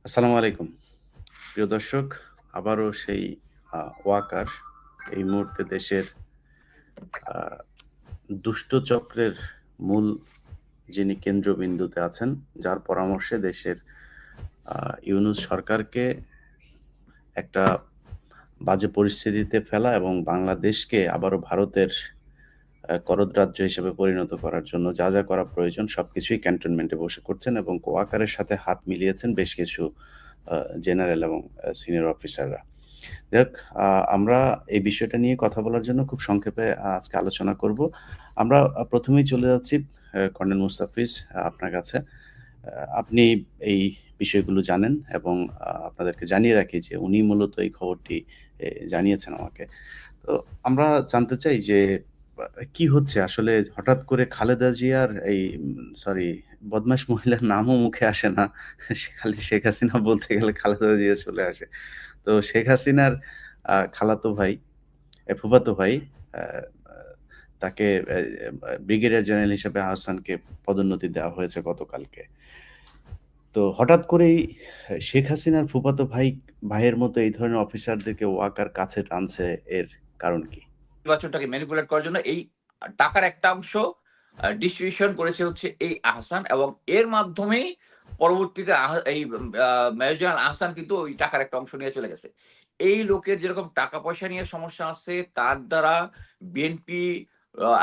আসসালামু আলাইকুম। প্রিয় দর্শক, আবারও সেই ওয়াকার এই মুহূর্তে দেশের আ দুষ্ট চক্রের মূল যিনি কেন্দ্রবিন্দুতে আছেন, যার পরামর্শে দেশের আ ইউনূস সরকারকে একটা বাজে পরিস্থিতিতে ফেলা এবং বাংলাদেশকে আবারও ভারতের করদ রাজ্য হিসেবে পরিণত করার জন্য যা করা প্রয়োজন সবকিছুই ক্যান্টনমেন্টে বসে করছেন এবং ওয়াকারের সাথে হাত মিলিয়েছেন বেশ কিছু জেনারেল এবং সিনিয়র অফিসাররা। যাই হোক, আ আমরা এই বিষয়টা নিয়ে কথা বলার জন্য খুব সংক্ষেপে আজকে আলোচনা করব। আমরা ১ম এই চলে যাচ্ছি কর্নেল মুস্তাফিজ আপনার কাছে। আপনি এই বিষয়গুলো জানেন এবং আপনাদেরকে জানিয়ে রাখি যে উনি মূলত এই খবরটি জানিয়েছেন আমাকে। তো আমরা জানতে চাই যে আ কি হচ্ছে আসলে হঠাৎ করে খালেদা জিয়ার এই সরি বদমাশ মহিলার নামও মুখে আসে না। সে খালি শেখ হাসিনা বলতে গেলে খালেদা জিয়া চলে আসে। তো শেখ হাসিনার খালাতো ভাই, ফুফাতো ভাই আ আ তাকে ব্রিগেডিয়ার জেনারেল হিসেবে আহসানকে পদোন্নতি দেওয়া হয়েছে গতকালকে। তো হঠাৎ করেই শেখ হাসিনার ফুফাতো ভাইয়ের মতো এই ধরনের অফিসারদেরকে ওয়াকার কাছে টানছে এর কারণ কি? নির্বাচনটাকে ম্যানিপুলেট করার জন্য এই টাকার একটা অংশ ডিস্ট্রিবিউশন করেছে হচ্ছে এই আহসান এবং এর মাধ্যমেই পরবর্তীতে এই মেজর জেনারেল আহসান কিন্তু ওই টাকার একটা অংশ নিয়ে চলে গেছে। এই লোকের যেরকম টাকা পয়সা নিয়ে সমস্যা আছে তার দ্বারা বিএনপি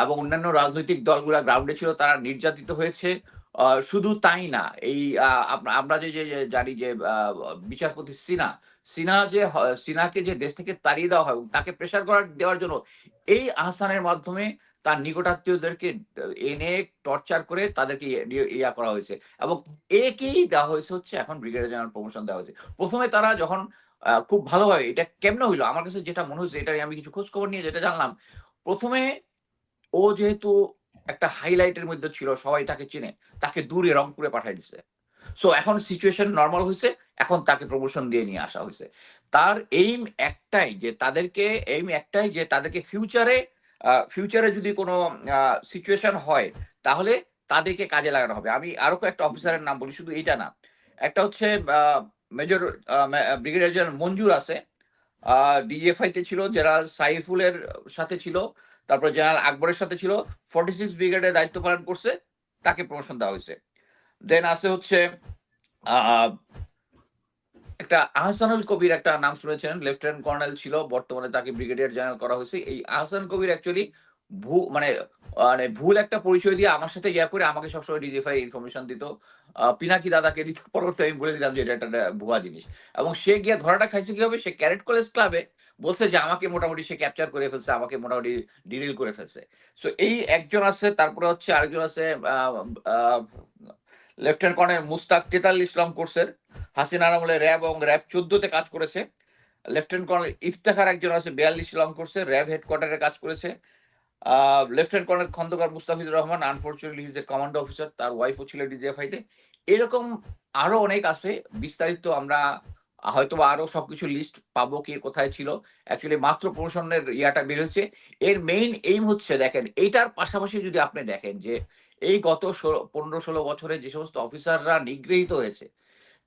এবং অন্যান্য রাজনৈতিক দলগুলা গ্রাউন্ডে ছিল তারা নির্যাতিত হয়েছে। শুধু তাই না, এই আমরা যে জানি যে বিচারপতি সিনহাকে যে দেশ থেকে তাড়িয়ে দেওয়া হয় এবং তাকে প্রেশার দেওয়ার জন্য এই আহসানের মাধ্যমে তার নিকটাত্মীয়দেরকে এনে টর্চার করে তাদেরকে ইয়া করা হয়েছে এবং একেই দেওয়া হয়েছে হচ্ছে এখন ব্রিগেডিয়ার জেনারেল প্রমোশন দেওয়া হয়েছে। ১ম এ তারা যখন খুব ভালোভাবে এটা কেমনে হইলো? আমার কাছে যেটা মনে হইছে এটা নিয়ে আমি কিছু খোঁজখবর নিয়ে যেটা জানলাম, ১ম এ ও যেহেতু একটা হাইলাইট এর মধ্যে ছিল, সবাই তাকে চিনে, তাকে দূরে রংপুরে পাঠায় দিছে। সো এখন সিচুয়েশন নরমাল হইছে। এখন তাকে প্রমোশন দিয়ে নিয়ে আসা হইছে। তার এইম একটাই যে তাদেরকে ফিউচারে যদি কোন আ সিচুয়েশন হয়, তাহলে তাদেরকে কাজে লাগানো হবে। আমি আরো কয়েকটা অফিসারের নাম বলি, শুধু এইটা না। একটা হচ্ছে আ মেজর আ মে ব্রিগেডিয়ার জেনারেল মঞ্জুর আছে। আ ডিজিএফআই তে ছিল, জেনারেল সাইফুলের সাথে ছিল। তারপরে জেনারেল আকবরের সাথে ছিল। 46 ব্রিগেডে দায়িত্ব পালন করছে। তাকে প্রমোশন দেওয়া হইছে। দেন আছে হচ্ছে আ একটা আহসানুল কবির একটা নাম শুনেছেন। লেফটেন্যান্ট কর্নেল ছিল। বর্তমানে তাকে ব্রিগেডিয়ার জেনারেল করা হইছে। এই আহসান কবির অ্যাকচুয়ালি ভু মানে মানে ভুল একটা পরিচয় দিয়ে আমার সাথে ইয়া করে আমাকে সবসময় ডিজিএফআই ইনফরমেশন দিত। পিনাকি দাদাকে দিত। পরবর্তীতে আমি বলে দিলাম যে এটা একটা ভুয়া জিনিস। এবং সে গিয়ে ধরাটা খাইছে কিভাবে? সে ক্যাডেট কলেজ ক্লাবে বলছে যে আমাকে মোটামুটি সে ক্যাপচার করে ফেলছে। আমাকে মোটামুটি ডিরিল করে ফেলছে। সো এই একজন আছে, তারপরে হচ্ছে আরেকজন আছে আ আ লেফটেন্যান্ট কর্নেল মুস্তাক তেতাল ইসলাম কোর্সের। হাসিনার আমলে র‍্যাব এবং র‍্যাব-১৪ তে কাজ করেছে। লেফটেন্যান্ট কর্নেল ইফতেখার একজন আছে ৪২ লং কোর্সে, র‍্যাব হেডকোয়ার্টারে কাজ করেছে। Uh lieutenant colonel Khondkar Mustafizur Rahman, unfortunately he is a commando officer. তার ওয়াইফও ছিল ডিজিএফআই তে। এরকম আরো অনেক আছে। বিস্তারিত আমরা হয়তোবা আরো সবকিছু লিস্ট পাবো, কে কোথায় ছিল। অ্যাকচুয়ালি মাত্র প্রমোশনের ইয়াটা বের হয়েছে। এর মেইন এইম হচ্ছে দেখেন, এইটার পাশাপাশি যদি আপনি দেখেন যে এই গত ১৫-১৬ বছরে যে সমস্ত অফিসাররা নিগৃহীত হয়েছে,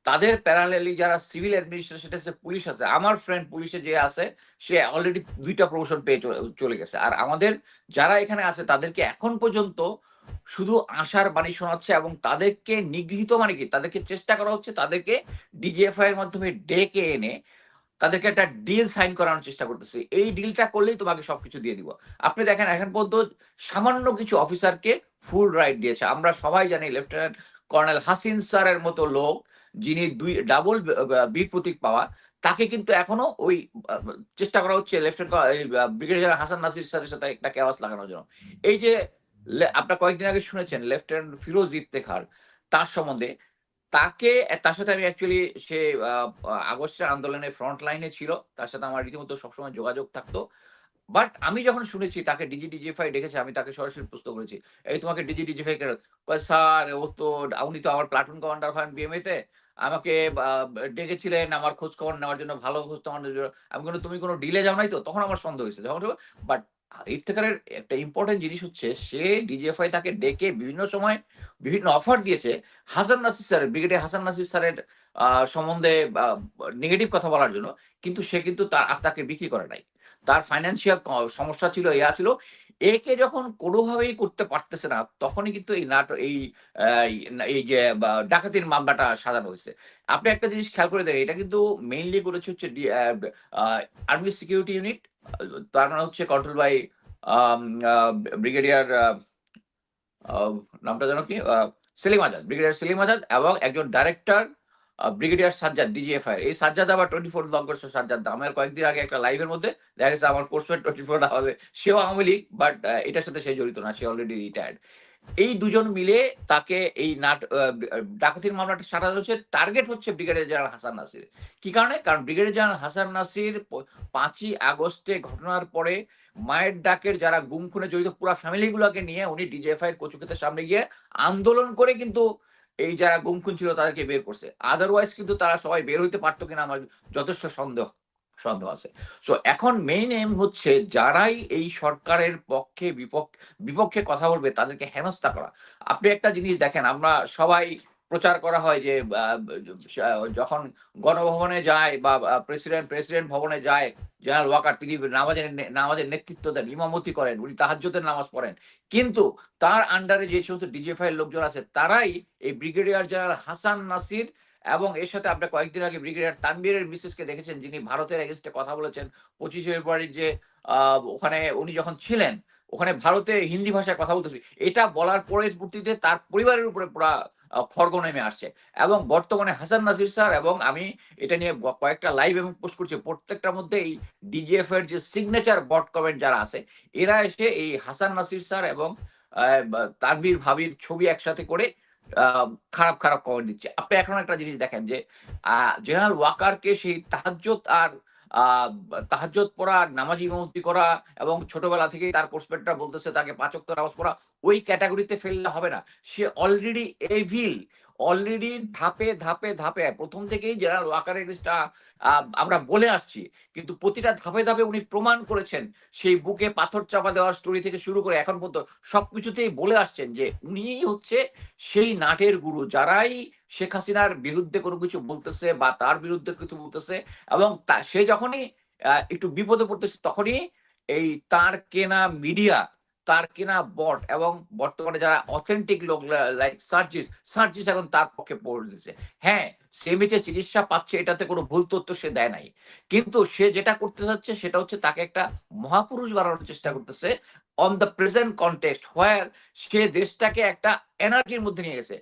তাদের প্যারালালি যারা সিভিল অ্যাডমিনিস্ট্রেশন আছে, পুলিশ আছে। আমার ফ্রেন্ড পুলিশে যে আছে, সে অলরেডি ২ টা প্রমোশন পেয়ে চলে গেছে। আর আমাদের যারা এখানে আছে তাদেরকে এখন পর্যন্ত শুধু আশার বাণী শোনাচ্ছে এবং তাদেরকে নিগৃহীত মানে কি? তাদেরকে চেষ্টা করা হচ্ছে তাদেরকে ডিজিএফআই এর মাধ্যমে ডেকে এনে তাদেরকে একটা ডিল সাইন করানোর চেষ্টা করতেছে। এই ডিলটা করলেই তোমাকে সবকিছু দিয়ে দিব। আপনি দেখেন এখন পর্যন্ত সামান্য কিছু অফিসারকে ফুল রাইট দিয়েছে। আমরা সবাই জানি লেফটেন্যান্ট কর্নেল হাসিন স্যারের মতো লোক, যিনি ডাবল বীর প্রতীক পাওয়া, তাকে কিন্তু এখনো ওই আ চেষ্টা করা হচ্ছে লেফটেন্যান্ট এই ব্রিগেডিয়ার জেনারেল হাসান নাসির স্যারের সাথে একটা কেওয়াস লাগানোর জন্য। এই যে আপনারা কয়েকদিন আগে শুনেছেন লেফটেন্যান্ট ফিরোজ ইফতেখার, তার সম্বন্ধে তার সাথে আমি অ্যাকচুয়ালি সে আ আ আগস্টের আন্দোলনের ফ্রন্ট লাইনে ছিল। তার সাথে আমার রীতিমতো সবসময় যোগাযোগ থাকতো। বাট আমি যখন শুনেছি তাকে ডিজিএফআই ডেকেছে, আমি তাকে সরাসরি প্রশ্ন করেছি, "এই তোমাকে ডিজিএফআই কেন?" কয়, "স্যার উনি তো আমার প্লাটুন কমান্ডার হন বিএমএ তে। আমাকে বা ডেকেছিলেন আমার খোঁজ খবর নেওয়ার জন্য, ভালো খোঁজ খবর নেওয়ার জন্য।" আমি বললাম, "তুমি কোন ডিলে যাও নাই তো?" তখন আমার সন্দেহ হইছে। বাট আর ইফতেখারের একটা ইম্পোর্টেন্ট জিনিস হচ্ছে সে ডিজিএফআই তাকে ডেকে বিভিন্ন সময় বিভিন্ন অফার দিয়েছে হাসান নাসির স্যারের, ব্রিগেডিয়ার হাসান নাসির স্যারের সম্বন্ধে নেগেটিভ কথা বলার জন্য। কিন্তু সে কিন্তু তার আত্মাকে বিক্রি করে নাই। তার ফাইন্যান্সিয়াল সমস্যা ছিল, ইয়া ছিল। একে যখন কোনোভাবেই করতে পারতেছে না, তখনই কিন্তু এই আ এই যে ডাকাতির মামলাটা সাজানো হইছে। আপনি একটা জিনিস খেয়াল করে দেখেন, এটা কিন্তু মেইনলি করেছে হচ্ছে আর্মি সিকিউরিটি ইউনিট। তার মানে হচ্ছে control by um uh brigadier uh নামটা যেন কি? সেলিম আজাদ, ব্রিগেডিয়ার সেলিম আজাদ এবং একজন ডাইরেক্টর ব্রিগেডিয়ার সাজ্জাদ ডিজিএফআই। এই সাজ্জাদ আবার 24 লং করছে সাজ্জাদ। আমার কয়েকদিন আগে একটা লাইভের মধ্যে দেখা গেছে আমার কোর্সমেট 24 আওয়াজে সেও আওয়ামী লীগ, বাট এটার সাথে সে জড়িত না। সে অলরেডি রিটায়ার্ড। এই দুজন মিলে তাকে এই ডাকাতির মামলাটা সাজানো হচ্ছে। টার্গেট হচ্ছে ব্রিগেডিয়ার জেনারেল হাসান নাসির। কি কারণে? কারণ ব্রিগেডিয়ার জেনারেল হাসান নাসির ৫ই আগস্টে ঘটনার পরে মায়ের ডাকের যারা গুম খুনে জড়িত পুরা ফ্যামিলি গুলাকে নিয়ে উনি ডিজিএফআই এর কচুক্ষেতের সামনে গিয়ে আন্দোলন করে কিন্তু এই যারা গুম খুন ছিল তাদেরকে বের করছে। আদারওয়াইজ কিন্তু তারা সবাই বের হইতে পারত কিনা আমার যথেষ্ট সন্দেহ আছে। সো এখন মেইন এম হচ্ছে যারাই এই সরকারের পক্ষে বিপক্ষে কথা বলবে তাদেরকে হেনস্থা করা। আপনি একটা জিনিস দেখেন, আমরা সবাই প্রচার করা হয় যে যখন গণভবনে যায় বা প্রেসিডেন্ট ভবনে যায় জেনারেল ওয়াকার, তিনি নামাজের নেতৃত্ব দেন, ইমামতি করেন, উনি তাহাজ্জুদের নামাজ পড়েন। কিন্তু তার আন্ডারে যে সমস্ত ডিজিএফআই এর লোকজন আছে তারাই এই ব্রিগেডিয়ার জেনারেল হাসান নাসির এবং এর সাথে আপনার কয়েকদিন আগে ব্রিগেডিয়ার তানভীরের মিসেসকে দেখেছেন, যিনি ভারতের এগেইনস্টে কথা বলেছেন 25শে ফেব্রুয়ারির যে ওখানে উনি যখন ছিলেন, ওখানে ভারতে হিন্দি ভাষায় কথা বলতেছে। এটা বলার পরবর্তীতে তার পরিবারের উপরে পুরা খড়গ নেমে আসছে। এবং বর্তমানে হাসান নাসির স্যার এবং আমি এটা নিয়ে কয়েকটা লাইভ এবং পোস্ট করছি। প্রত্যেকটার মধ্যে এই ডিজিএফ এর যে সিগনেচার বট কমেন্ট যারা আছে, এরা এসে এই হাসান নাসির স্যার এবং তানভীর ভাবির ছবি একসাথে করে আ খারাপ কমেন্ট দিচ্ছে। আপনি এখন একটা জিনিস দেখেন যে জেনারেল ওয়াকারকে সেই আ তাহাজ্জুদ পড়া, নামাজ ইমামতি করা এবং ছোটবেলা থেকেই তার কোর্সমেটরা বলতেছে তাকে ৫ ওয়াক্ত নামাজ পড়া, ওই ক্যাটেগরিতে ফেললে হবে না। সে অলরেডি এভিল, অলরেডি ধাপে ১ম থেকেই জেনারেল ওয়াকারের এগেইনস্ট আমরা বলে আসছি। কিন্তু প্রতিটা ধাপে উনি প্রমাণ করেছেন। সেই বুকে পাথর চাপা দেওয়ার স্টোরি থেকে শুরু করে এখন পর্যন্ত সবকিছুতেই বলে আসছেন যে উনিই হচ্ছে সেই নাটের গুরু। যারাই শেখ হাসিনার বিরুদ্ধে কোনো কিছু বলতেছে বা তার বিরুদ্ধে কিছু বলতেছে এবং সে যখনই একটু বিপদে পড়তেছে তখনই এই তার কেনা মিডিয়া, তার কেনা বট এবং বর্তমানে যারা অথেন্টিক লোক লাইক সার্জিস এখন তার পক্ষে পড়তেছে। হ্যাঁ, সে বেঁচে চিকিৎসা পাচ্ছে, এটাতে কোনো ভুল তথ্য সে দেয় নাই। কিন্তু সে যেটা করতে চাচ্ছে সেটা হচ্ছে তাকে একটা মহাপুরুষ বানানোর চেষ্টা করতেছে অন দ্য প্রেজেন্ট কনটেক্সট হোয়ার সে দেশটাকে একটা এনার্কির মধ্যে নিয়ে গেছে।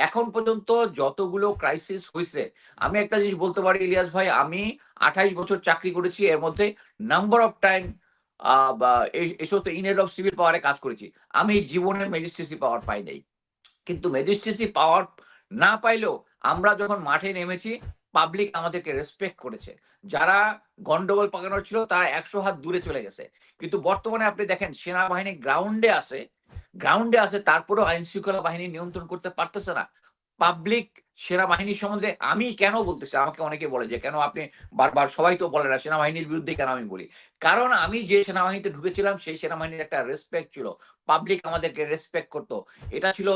এখন পর্যন্ত যতগুলো ক্রাইসিস হইছে, আমি একটা জিনিস বলতে পারি ইলিয়াস ভাই, আমি ২৮ বছর চাকরি করেছি। এর মধ্যে নাম্বার অফ টাইম বা এই সমস্ত ইনহেড অফ সিভিল পাওয়ারে কাজ করেছি। আমি জীবনে ম্যাজিস্ট্রেসি পাওয়ার পাই নাই। কিন্তু ম্যাজিস্ট্রেসি পাওয়ার না পাইলেও আমরা যখন মাঠে নেমেছি পাবলিক আমাদেরকে রেসপেক্ট করেছে। যারা গন্ডগোল পাকানোর ছিল তারা ১০০ হাত দূরে চলে গেছে। কিন্তু বর্তমানে আপনি দেখেন সেনাবাহিনী গ্রাউন্ডে আছে তারপরেও আইন শৃঙ্খলা বাহিনী নিয়ন্ত্রণ করতে পারতেছে না। পাবলিক সেনাবাহিনী সম্বন্ধে আমি কেন বলতেছি, আমাকে অনেকে বলে যে কেন আপনি বারবার, সবাই তো বলে না সেনাবাহিনীর বিরুদ্ধে কেন আমি বলি। কারণ আমি যে সেনাবাহিনীতে ঢুকেছিলাম সেই সেনাবাহিনীর একটা রেসপেক্ট ছিল। পাবলিক আমাদেরকে রেসপেক্ট করত। এটা ছিল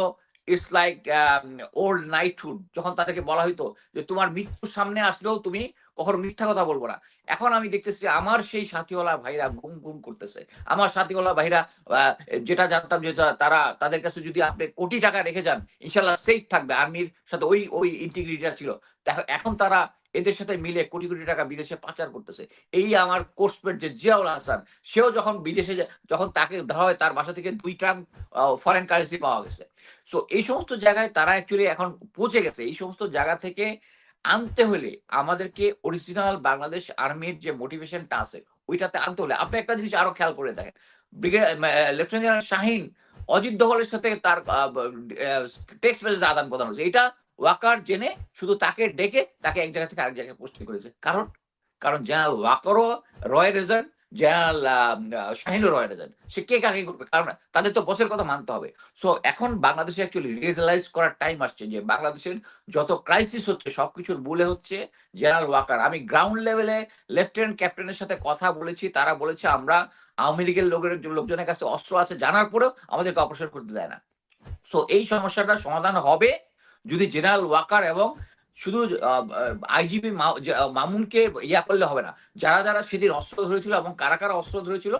ইটস লাইক ওল্ড নাইটহুড, যখন তাদেরকে বলা হইতো যে তোমার মৃত্যুর সামনে আসলেও তুমি কখনো মিথ্যা কথা বলবো না। এখন আমি দেখতেছি আমার সেই সাথীওয়ালা ভাইরা গুম করতেছে। আমার সাথীওয়ালা ভাইরা যেটা জানতাম যে তাদের কাছে যদি আপনি কোটি টাকা রেখে যান ইনশাআল্লাহ সেফ থাকবে। আর্মির সাথে ওই ইন্টিগ্রিটিটা ছিল। এখন তারা এদের সাথে মিলে কোটি টাকা বিদেশে পাচার করতেছে। এই আমার কোর্সমেট যে জিয়াউল হাসান, সেও যখন বিদেশে যখন তাকে ধরা হয় তার বাসা থেকে ২ ট্রাঙ্ক ফরেন কারেন্সি পাওয়া গেছে। সো এই সমস্ত জায়গায় তারা অ্যাকচুয়ালি এখন পৌঁছে গেছে। এই সমস্ত জায়গা থেকে আনতে হলে আমাদেরকে অরিজিনাল বাংলাদেশ আর্মির যে মোটিভেশনটা আছে ওইটাতে আনতে হলে আপনি একটা জিনিস আরো খেয়াল করে দেখেন। লেফটেন্যান্ট জেনারেল শাহীন অজিত দোভালের সাথে তার টেক্সট মেসেজ আদান-প্রদান হয়েছে। এটা ওয়াকার জেনে শুধু তাকে ডেকে তাকে এক জায়গা থেকে আরেক জায়গায় পোস্টিং করেছে। কারণ জেনারেল ওয়াকারও রয় রেজাল্ট, জেনারেল শাহিনুর রহমান আজাদ, সে কে কাকে করবে? কারণ তাদের তো বসের কথা মানতে হবে। সো এখন বাংলাদেশে অ্যাকচুয়ালি রিয়েলাইজ করার টাইম আসছে যে বাংলাদেশের যত ক্রাইসিস হচ্ছে সবকিছুর মূলে হচ্ছে জেনারেল ওয়াকার। আমি গ্রাউন্ড লেভেলে লেফটেন্যান্ট ক্যাপ্টেনের সাথে কথা বলেছি, তারা বলেছে আমরা আওয়ামী লীগের লোকজনের কাছে অস্ত্র আছে জানার পরেও আমাদেরকে অপারেশন করতে দেয় না। সো এই সমস্যাটার সমাধান হবে যদি জেনারেল ওয়াকার এবং শুধু আইজিপি মামুনকে ইয়া করলে হবে না। যারা সেদিন অস্ত্র ধরেছিল এবং কারা অস্ত্র ধরেছিল